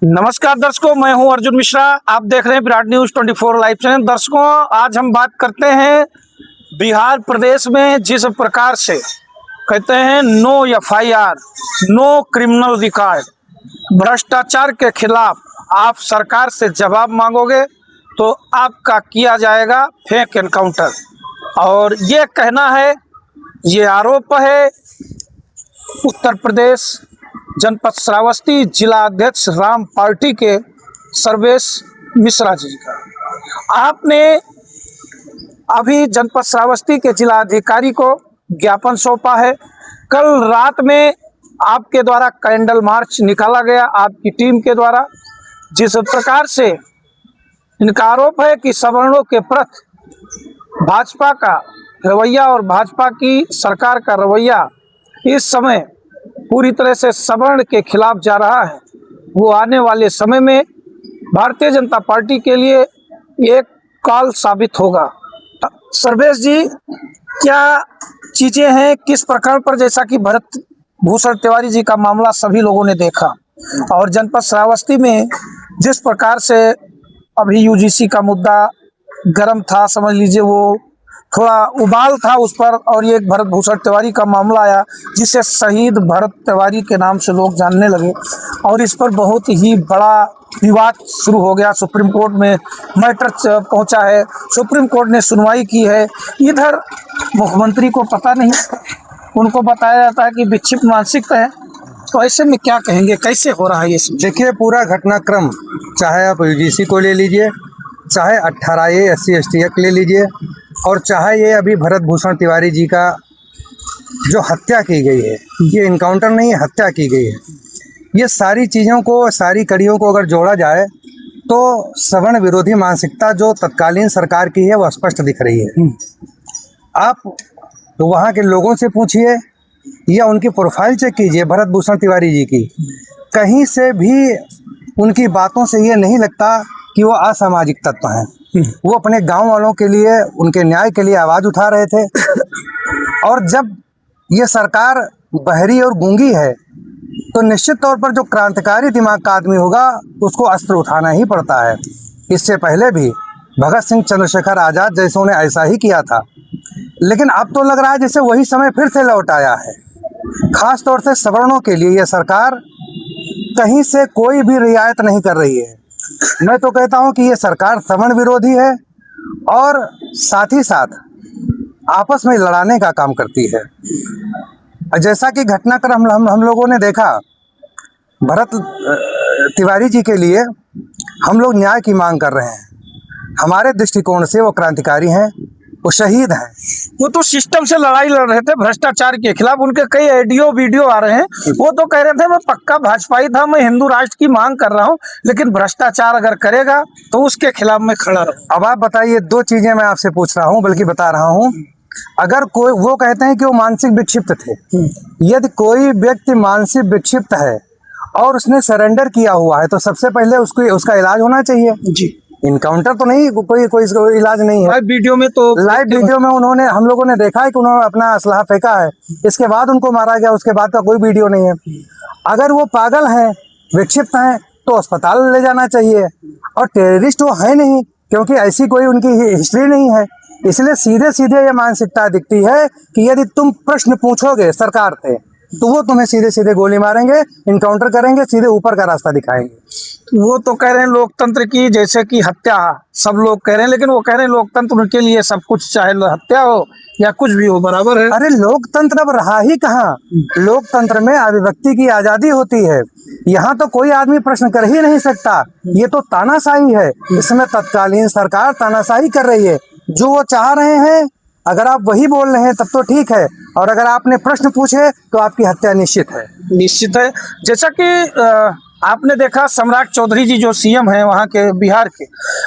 नमस्कार दर्शकों, मैं हूं अर्जुन मिश्रा। आप देख रहे हैं विराट न्यूज 24 लाइव चैनल। दर्शकों, आज हम बात करते हैं बिहार प्रदेश में जिस प्रकार से कहते हैं no FIR, no criminal record, भ्रष्टाचार के खिलाफ आप सरकार से जवाब मांगोगे तो आपका किया जाएगा फेक एनकाउंटर। और ये कहना है, ये आरोप है उत्तर प्रदेश जनपद श्रावस्ती जिला अध्यक्ष राम पार्टी के सर्वेश मिश्रा जी का। आपने अभी जनपद श्रावस्ती के जिला अधिकारी को ज्ञापन सौंपा है। कल रात में आपके द्वारा कैंडल मार्च निकाला गया, आपकी टीम के द्वारा। जिस प्रकार से इनका आरोप है कि सवर्णों के प्रति भाजपा का रवैया और भाजपा की सरकार का रवैया इस समय पूरी तरह से सवर्ण के खिलाफ जा रहा है, वो आने वाले समय में भारतीय जनता पार्टी के लिए एक काल साबित होगा। सर्वेश जी, क्या चीजें हैं, किस प्रकरण पर, जैसा कि भरत भूषण तिवारी जी का मामला सभी लोगों ने देखा और जनपद श्रावस्ती में जिस प्रकार से अभी यूजीसी का मुद्दा गर्म था, समझ लीजिए वो थोड़ा उबाल था उस पर, और ये भरत भूषण तिवारी का मामला आया जिसे शहीद भरत तिवारी के नाम से लोग जानने लगे और इस पर बहुत ही बड़ा विवाद शुरू हो गया। सुप्रीम कोर्ट में मैटर पहुंचा है, सुप्रीम कोर्ट ने सुनवाई की है। इधर मुख्यमंत्री को पता नहीं, उनको बताया जाता है कि विक्षिप्त मानसिकता है। तो ऐसे में क्या कहेंगे, कैसे हो रहा है ये सब? देखिए, पूरा घटनाक्रम चाहे आप यूजीसी को ले लीजिए, चाहे 18A SC/ST एक्ट ले लीजिए, और चाहे ये अभी भरत भूषण तिवारी जी का जो हत्या की गई है, ये इनकाउंटर नहीं है, हत्या की गई है। ये सारी चीज़ों को, सारी कड़ियों को अगर जोड़ा जाए तो सवर्ण विरोधी मानसिकता जो तत्कालीन सरकार की है वो स्पष्ट दिख रही है। आप तो वहाँ के लोगों से पूछिए या उनकी प्रोफाइल चेक कीजिए भरत भूषण तिवारी जी की, कहीं से भी उनकी बातों से ये नहीं लगता कि वो असामाजिक तत्व हैं। वो अपने गांव वालों के लिए, उनके न्याय के लिए आवाज़ उठा रहे थे। और जब ये सरकार बहरी और गूंगी है तो निश्चित तौर पर जो क्रांतिकारी दिमाग का आदमी होगा उसको अस्त्र उठाना ही पड़ता है। इससे पहले भी भगत सिंह, चंद्रशेखर आज़ाद जैसों ने ऐसा ही किया था, लेकिन अब तो लग रहा है जैसे वही समय फिर से लौट आया है। खास तौर से सवर्णों के लिए ये सरकार कहीं से कोई भी रियायत नहीं कर रही है। मैं तो कहता हूं कि ये सरकार सवर्ण विरोधी है और साथ ही साथ आपस में लड़ाने का काम करती है। जैसा कि घटनाक्रम हम लोगों ने देखा, भरत तिवारी जी के लिए हम लोग न्याय की मांग कर रहे हैं। हमारे दृष्टिकोण से वो क्रांतिकारी हैं, वो शहीद हैं। वो तो सिस्टम से लड़ाई लड़ रहे थे भ्रष्टाचार के खिलाफ। उनके कई ऑडियो वीडियो आ रहे हैं, वो तो कह रहे थे मैं पक्का भाजपाई था, मैं हिंदू राष्ट्र की मांग कर रहा हूं, लेकिन भ्रष्टाचार अगर करेगा तो उसके खिलाफ मैं खड़ा रहूं। अब आप बताइए, दो चीजें मैं आपसे पूछ रहा हूं, बल्कि बता रहा हूं। अगर कोई, वो कहते हैं कि वो मानसिक विक्षिप्त थे, यदि कोई व्यक्ति मानसिक विक्षिप्त है और उसने सरेंडर किया हुआ है तो सबसे पहले उसका इलाज होना चाहिए जी। इनकाउंटर तो नहीं, कोई इलाज नहीं है। लाइव वीडियो में तो, लाइव वीडियो में हम लोगों ने देखा है कि उन्होंने अपना असलहा फेंका है, इसके बाद उनको मारा गया, उसके बाद का कोई वीडियो नहीं है। अगर वो पागल हैं, विक्षिप्त हैं, तो अस्पताल ले जाना चाहिए। और टेररिस्ट वो है नहीं, क्योंकि ऐसी कोई उनकी हिस्ट्री नहीं है। इसलिए सीधे सीधे ये मानसिकता दिखती है कि यदि तुम प्रश्न पूछोगे सरकार से तो वो तुम्हें सीधे सीधे गोली मारेंगे, इनकाउंटर करेंगे, सीधे ऊपर का रास्ता दिखाएंगे। वो तो कह रहे हैं लोकतंत्र की जैसे कि हत्या सब लोग कह रहे हैं, लेकिन वो कह रहे हैं लोकतंत्र के लिए सब कुछ, चाहे हत्या हो या कुछ भी हो, बराबर है। अरे लोकतंत्र अब रहा ही कहाँ। लोकतंत्र में अभिव्यक्ति की आजादी होती है। यहाँ तो कोई आदमी प्रश्न कर ही नहीं सकता। ये तो तानाशाही है। इसमें तत्कालीन सरकार तानाशाही कर रही है। जो वो चाह रहे हैं, अगर आप वही बोल रहे हैं तब तो ठीक है, और अगर आपने प्रश्न पूछे तो आपकी हत्या निश्चित है। निश्चित है। जैसा कि आपने देखा, सम्राट चौधरी जी जो सीएम हैं वहाँ के, बिहार के,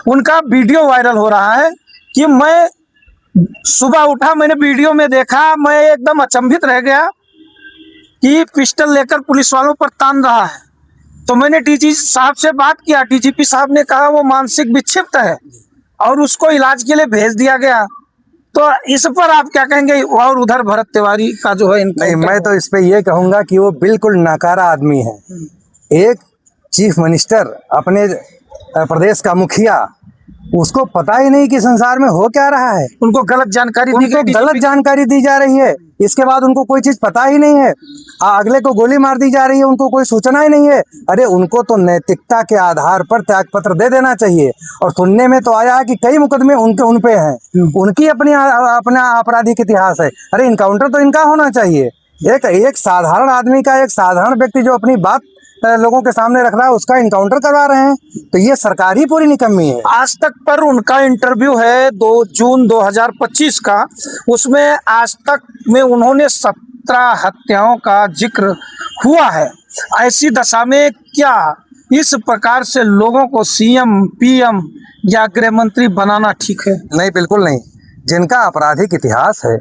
उनका वीडियो वायरल हो रहा है कि मैं सुबह उठा, मैंने वीडियो में देखा, मैं एकदम अचंभित रह गया कि पिस्टल लेकर पुलिस वालों पर तान रहा है। तो मैंने डीजी साहब से बात किया, डीजीपी साहब ने कहा वो मानसिक विक्षिप्त है और उसको इलाज के लिए भेज दिया गया। तो इस पर आप क्या कहेंगे? और उधर भरत तिवारी का जो है, नहीं, मैं तो इस पे ये कहूंगा कि वो बिल्कुल नाकारा आदमी है। एक चीफ मिनिस्टर, अपने प्रदेश का मुखिया, उसको पता ही नहीं कि संसार में हो क्या रहा है। उनको गलत जानकारी दी उनको गई, गलत जानकारी दी जा रही है। इसके बाद उनको कोई चीज पता ही नहीं है। अगले को गोली मार दी जा रही है, उनको कोई सूचना ही नहीं है। अरे उनको तो नैतिकता के आधार पर त्याग पत्र दे देना चाहिए। और सुनने में तो आया है कि कई मुकदमे उन पे हैं, उनकी अपना आपराधिक इतिहास है। अरे इनकाउंटर तो इनका होना चाहिए। एक साधारण आदमी का, एक साधारण व्यक्ति जो अपनी बात लोगों के सामने रख रहा है, उसका इनकाउंटर करवा रहे हैं। तो ये सरकार ही पूरी निकम्मी है। आज तक पर उनका इंटरव्यू है 2 जून 2025 का, उसमें आज तक में उन्होंने 17 हत्याओं का जिक्र हुआ है। ऐसी दशा में क्या इस प्रकार से लोगों को सीएम, पीएम या गृह मंत्री बनाना ठीक है? नहीं, बिल्कुल नहीं। जिनका आपराधिक इतिहास है,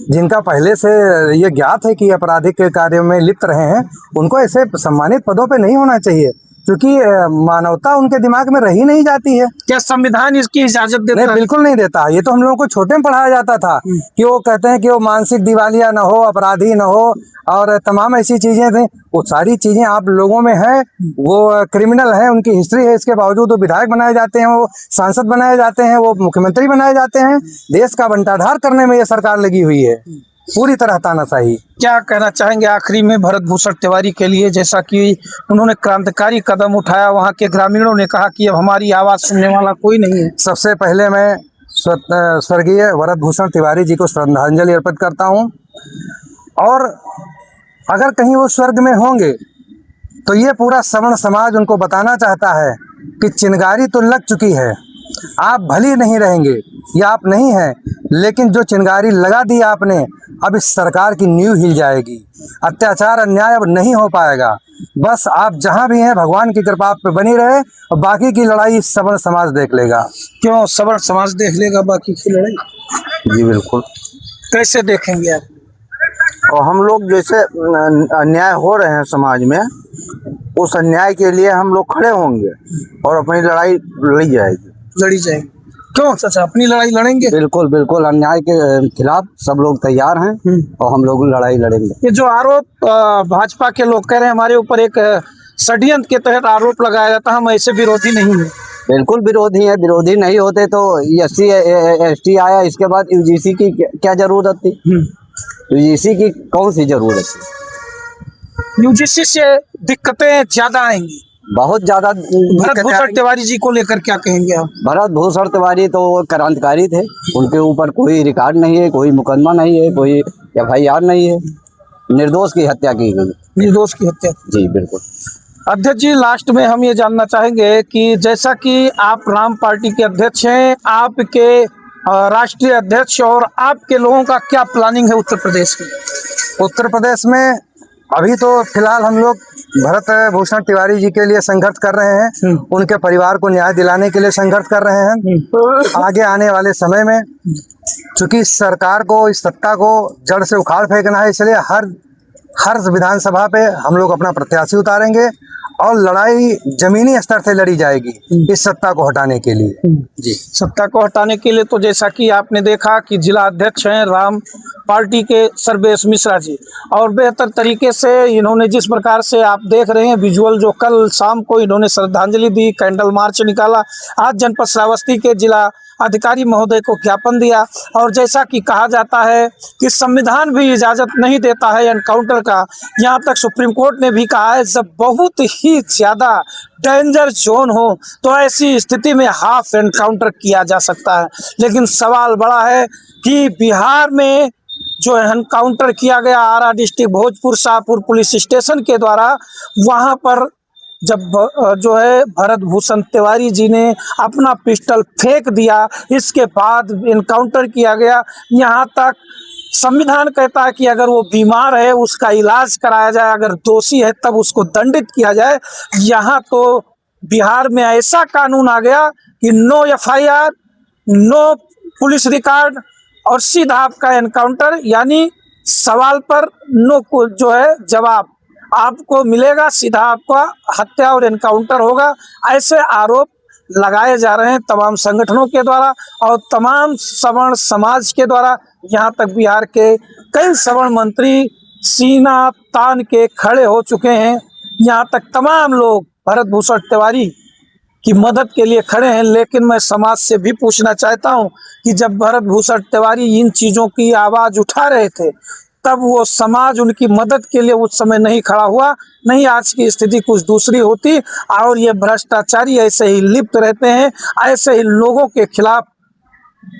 जिनका पहले से ये ज्ञात है कि आपराधिक कार्यों में लिप्त रहे हैं, उनको ऐसे सम्मानित पदों पे नहीं होना चाहिए, क्योंकि मानवता उनके दिमाग में रही नहीं जाती है। क्या संविधान इसकी इजाजत देता नहीं, है? बिल्कुल नहीं देता। ये तो हम लोगों को छोटे में पढ़ाया जाता था कि वो कहते हैं कि वो मानसिक दिवालिया न हो, अपराधी न हो, और तमाम ऐसी चीजें थी। वो सारी चीजें आप लोगों में है। वो क्रिमिनल है, उनकी हिस्ट्री है, इसके बावजूद वो विधायक बनाए जाते हैं, वो सांसद बनाए जाते हैं, वो मुख्यमंत्री बनाए जाते हैं। देश का बंटाढार करने में ये सरकार लगी हुई है, पूरी तरह तानाशाही। क्या कहना चाहेंगे आखिरी में भरत भूषण तिवारी के लिए, जैसा कि उन्होंने क्रांतिकारी कदम उठाया, वहाँ के ग्रामीणों ने कहा कि अब हमारी आवाज सुनने वाला कोई नहीं है? सबसे पहले मैं स्वर्गीय भरत भूषण तिवारी जी को श्रद्धांजलि अर्पित करता हूँ। और अगर कहीं वो स्वर्ग में होंगे तो ये पूरा सवर्ण समाज उनको बताना चाहता है कि चिंगारी तो लग चुकी है, आप भली नहीं रहेंगे, या आप नहीं हैं, लेकिन जो चिंगारी लगा दी आपने, अब इस सरकार की नींव हिल जाएगी। अत्याचार, अन्याय अब नहीं हो पाएगा। बस आप जहां भी हैं, भगवान की कृपा आप पे बनी रहे, और बाकी की लड़ाई सवर्ण समाज देख लेगा। क्यों सवर्ण समाज देख लेगा बाकी की लड़ाई? जी बिल्कुल। कैसे देखेंगे आप? और हम लोग जैसे अन्याय हो रहे हैं समाज में, उस अन्याय के लिए हम लोग खड़े होंगे और अपनी लड़ाई लड़ी जाएगी। लड़ी जाएगी। क्यों चाचा, अपनी लड़ाई लड़ेंगे? बिल्कुल बिल्कुल, अन्याय के खिलाफ सब लोग तैयार हैं और हम लोग लड़ाई लड़ेंगे। ये जो आरोप भाजपा के लोग कह रहे हैं हमारे ऊपर, एक षड्यंत्र के तहत आरोप लगाया जाता है, हम ऐसे विरोधी नहीं है। बिल्कुल विरोधी है। विरोधी नहीं होते तो SC ST आया, इसके बाद UGC की क्या जरूरत थी? UGC की कौन सी जरूरत थी? UGC से दिक्कतें ज्यादा आएंगी, बहुत ज्यादा। भरत भूषण तिवारी जी को लेकर क्या कहेंगे आप? भरत भूषण तिवारी तो क्रांतिकारी थे, उनके ऊपर कोई रिकॉर्ड नहीं है, कोई मुकदमा नहीं है, कोई FIR नहीं है। निर्दोष की हत्या की गई। निर्दोष की हत्या। जी बिल्कुल। अध्यक्ष जी, लास्ट में हम ये जानना चाहेंगे कि जैसा कि आप राम पार्टी के अध्यक्ष हैं, आपके राष्ट्रीय अध्यक्ष, और आपके लोगों का क्या प्लानिंग है उत्तर प्रदेश में? उत्तर प्रदेश में अभी तो फिलहाल हम लोग भरत भूषण तिवारी जी के लिए संघर्ष कर रहे हैं, उनके परिवार को न्याय दिलाने के लिए संघर्ष कर रहे हैं। आगे आने वाले समय में चूंकि सरकार को, इस सत्ता को जड़ से उखाड़ फेंकना है, इसलिए हर विधानसभा पे हम लोग अपना प्रत्याशी उतारेंगे और लड़ाई जमीनी स्तर से लड़ी जाएगी इस सत्ता को हटाने के लिए। जी, सत्ता को हटाने के लिए तो जैसा कि आपने देखा कि जिला अध्यक्ष हैं राम पार्टी के सर्वेश मिश्रा जी, और बेहतर तरीके से इन्होंने, जिस प्रकार से आप देख रहे हैं विजुअल, जो कल शाम को इन्होंने श्रद्धांजलि दी, कैंडल मार्च निकाला, आज जनपद श्रावस्ती के जिला अधिकारी महोदय को ज्ञापन दिया। और जैसा कि कहा जाता है कि संविधान भी इजाज़त नहीं देता है एनकाउंटर का, यहाँ तक सुप्रीम कोर्ट ने भी कहा है जब बहुत ही ज़्यादा डेंजर जोन हो तो ऐसी स्थिति में हाफ एनकाउंटर किया जा सकता है। लेकिन सवाल बड़ा है कि बिहार में जो एनकाउंटर किया गया Ara district Bhojpur Shahpur police station के द्वारा, वहाँ पर जब जो है भरत भूषण तिवारी जी ने अपना पिस्टल फेंक दिया, इसके बाद एनकाउंटर किया गया। यहाँ तक संविधान कहता है कि अगर वो बीमार है उसका इलाज कराया जाए, अगर दोषी है तब उसको दंडित किया जाए। यहाँ तो बिहार में ऐसा कानून आ गया कि no FIR, no police record, और सीधा आपका एनकाउंटर, यानी सवाल पर नो जो है जवाब आपको मिलेगा, सीधा आपका हत्या और एनकाउंटर होगा। ऐसे आरोप लगाए जा रहे हैं तमाम संगठनों के द्वारा और तमाम सवर्ण समाज के द्वारा। यहाँ तक बिहार के कई सवर्ण मंत्री सीना तान के खड़े हो चुके हैं। यहाँ तक तमाम लोग भरत भूषण तिवारी की मदद के लिए खड़े हैं। लेकिन मैं समाज से भी पूछना चाहता हूं कि जब भरत भूषण तिवारी इन चीज़ों की आवाज़ उठा रहे थे तब वो समाज उनकी मदद के लिए उस समय नहीं खड़ा हुआ, नहीं आज की स्थिति कुछ दूसरी होती। और ये भ्रष्टाचारी ऐसे ही लिप्त रहते हैं, ऐसे ही लोगों के खिलाफ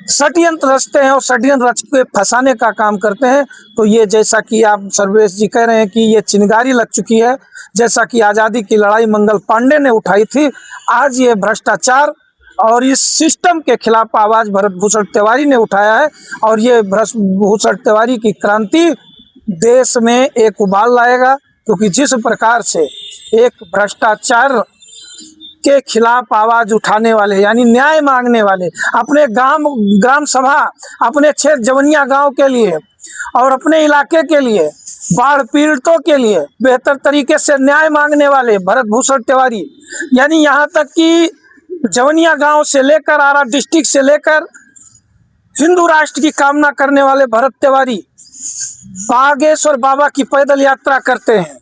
षड्यंत्र रचते हैं और षड्यंत्र रच के फंसाने का काम करते हैं। तो ये जैसा कि आप सर्वेश जी कह रहे हैं कि ये चिंगारी लग चुकी है, जैसा कि आज़ादी की लड़ाई मंगल पांडे ने उठाई थी, आज ये भ्रष्टाचार और इस सिस्टम के खिलाफ आवाज़ भरत भूषण तिवारी ने उठाया है। और ये भरत भूषण तिवारी की क्रांति देश में एक उबाल लाएगा, क्योंकि जिस प्रकार से एक भ्रष्टाचार के खिलाफ आवाज उठाने वाले यानी न्याय मांगने वाले अपने ग्राम सभा, अपने क्षेत्र जवनिया गांव के लिए और अपने इलाके के लिए बाढ़ पीड़ितों के लिए बेहतर तरीके से न्याय मांगने वाले भरत भूषण तिवारी, यानी यहाँ तक कि जवनिया गांव से लेकर आरा डिस्ट्रिक्ट से लेकर हिंदू राष्ट्र की कामना करने वाले भरत तिवारी बागेश्वर बाबा की पैदल यात्रा करते हैं।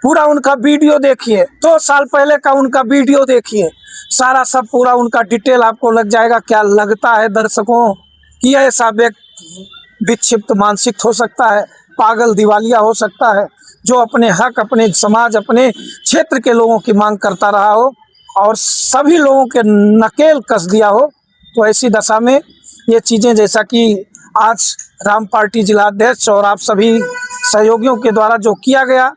पूरा उनका वीडियो देखिए, 2 साल पहले का उनका वीडियो देखिए, सारा सब पूरा उनका डिटेल आपको लग जाएगा। क्या लगता है दर्शकों कि ऐसा व्यक्ति विक्षिप्त मानसिक हो सकता है, पागल दिवालिया हो सकता है, जो अपने हक, अपने समाज, अपने क्षेत्र के लोगों की मांग करता रहा हो और सभी लोगों के नकेल कस दिया हो। तो ऐसी दशा में ये चीज़ें, जैसा कि आज राम पार्टी जिलाध्यक्ष और आप सभी सहयोगियों के द्वारा जो किया गया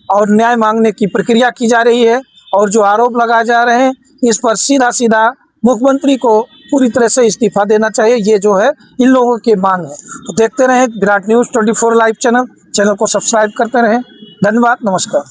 और न्याय मांगने की प्रक्रिया की जा रही है और जो आरोप लगाए जा रहे हैं, इस पर सीधा सीधा मुख्यमंत्री को पूरी तरह से इस्तीफा देना चाहिए। ये जो है इन लोगों की मांग है। तो देखते रहें विराट न्यूज़ 24 लाइव चैनल को सब्सक्राइब करते रहें। धन्यवाद, नमस्कार।